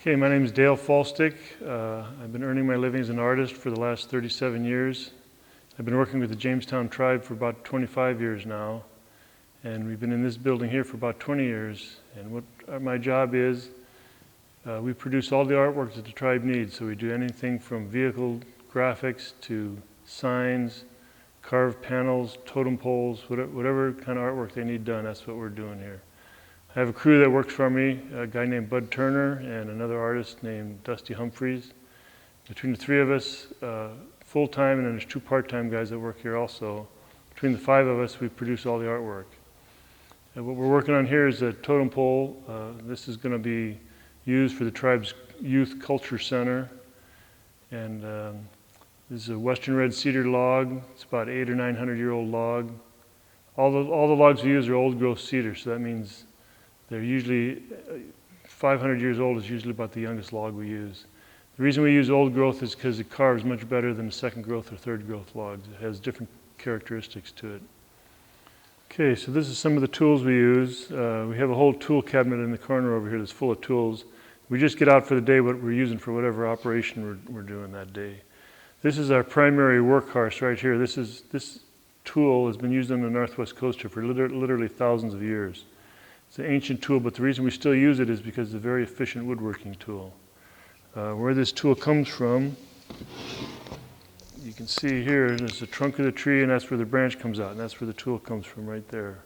Okay, my name is Dale Faulstich. I've been earning my living as an artist for the last 37 years. I've been working with the Jamestown tribe for about 25 years now, and we've been in this building here for about 20 years. And what my job is, we produce all the artwork that the tribe needs. So we do anything from vehicle graphics to signs, carved panels, totem poles, whatever kind of artwork they need done, that's what we're doing here. I have a crew that works for me, a guy named Bud Turner and another artist named Dusty Humphreys. Between the three of us, full-time, and then there's two part-time guys that work here also. Between the five of us, we produce all the artwork. And what we're working on here is a totem pole. This is going to be used for the tribe's youth culture center. And this is a western red cedar log. It's about 800 or 900-year-old log. All the logs we use are old growth cedar, so that means they're usually 500 years old is usually about the youngest log we use. The reason we use old growth is because it carves much better than the second growth or third growth logs. It has different characteristics to it. Okay, so this is some of the tools we use. We have a whole tool cabinet in the corner over here that's full of tools. We just get out for the day what we're using for whatever operation we're doing that day. This is our primary workhorse right here. This tool has been used on the northwest coast here for literally thousands of years. It's an ancient tool, but the reason we still use it is because it's a very efficient woodworking tool. Where this tool comes from, you can see here, there's the trunk of the tree, and that's where the branch comes out, and that's where the tool comes from right there.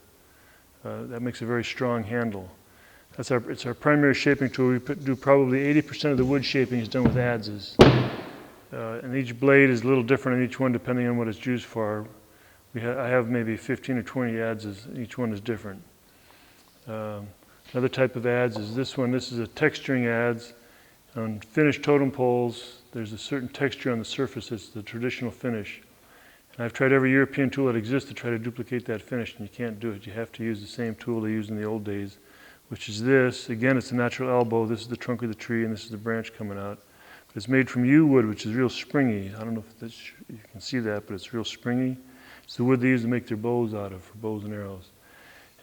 That makes a very strong handle. It's our primary shaping tool. We do probably 80% of the wood shaping is done with adzes. And each blade is a little different on each one depending on what it's used for. I have maybe 15 or 20 adzes, each one is different. Another type of adze is this one. This is a texturing adze. On finished totem poles, there's a certain texture on the surface that's the traditional finish. And I've tried every European tool that exists to try to duplicate that finish, and you can't do it. You have to use the same tool they used in the old days, which is this. Again, it's a natural elbow. This is the trunk of the tree, and this is the branch coming out. But it's made from yew wood, which is real springy. I don't know if you can see that, but it's real springy. It's the wood they use to make their bows out of, for bows and arrows.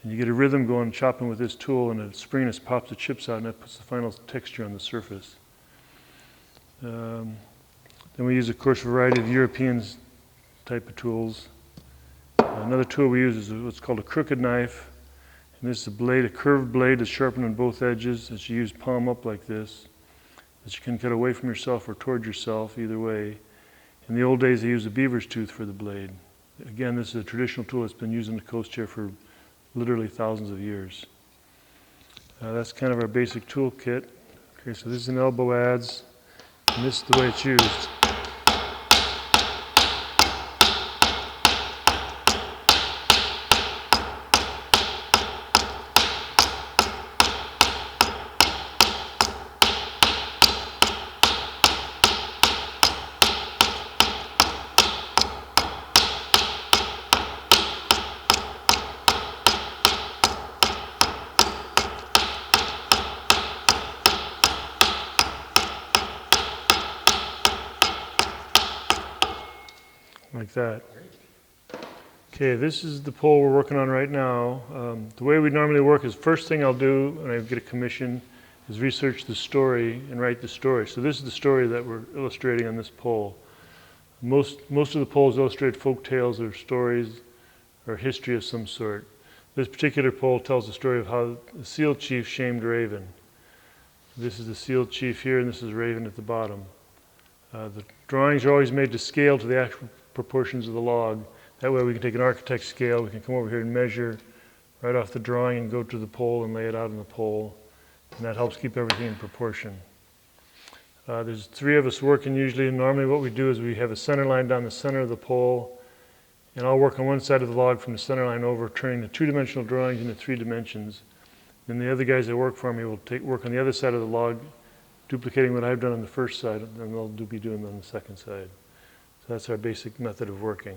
And you get a rhythm going chopping with this tool, and the springiness pops the chips out, and that puts the final texture on the surface. Then we use, of course, a variety of European type of tools. Another tool we use is what's called a crooked knife. And this is a blade, a curved blade that's sharpened on both edges that you use palm up like this, that you can cut away from yourself or toward yourself, either way. In the old days, they used a beaver's tooth for the blade. Again, this is a traditional tool that's been used on the coast here for literally thousands of years. That's kind of our basic tool kit. Okay, so this is an elbow adze, and this is the way it's used. Like that. Okay, this is the pole we're working on right now. The way we normally work is first thing I'll do when I get a commission is research the story and write the story. So this is the story that we're illustrating on this pole. Most of the poles illustrate folk tales or stories or history of some sort. This particular pole tells the story of how the seal chief shamed Raven. This is the seal chief here, and this is Raven at the bottom. The drawings are always made to scale to the actual proportions of the log. That way we can take an architect's scale, we can come over here and measure right off the drawing and go to the pole and lay it out on the pole. And that helps keep everything in proportion. There's three of us working usually, and normally what we do is we have a center line down the center of the pole, and I'll work on one side of the log from the center line over, turning the two-dimensional drawings into 3 dimensions. Then the other guys that work for me will work on the other side of the log, duplicating what I've done on the first side, and they'll be doing it on the second side. So that's our basic method of working.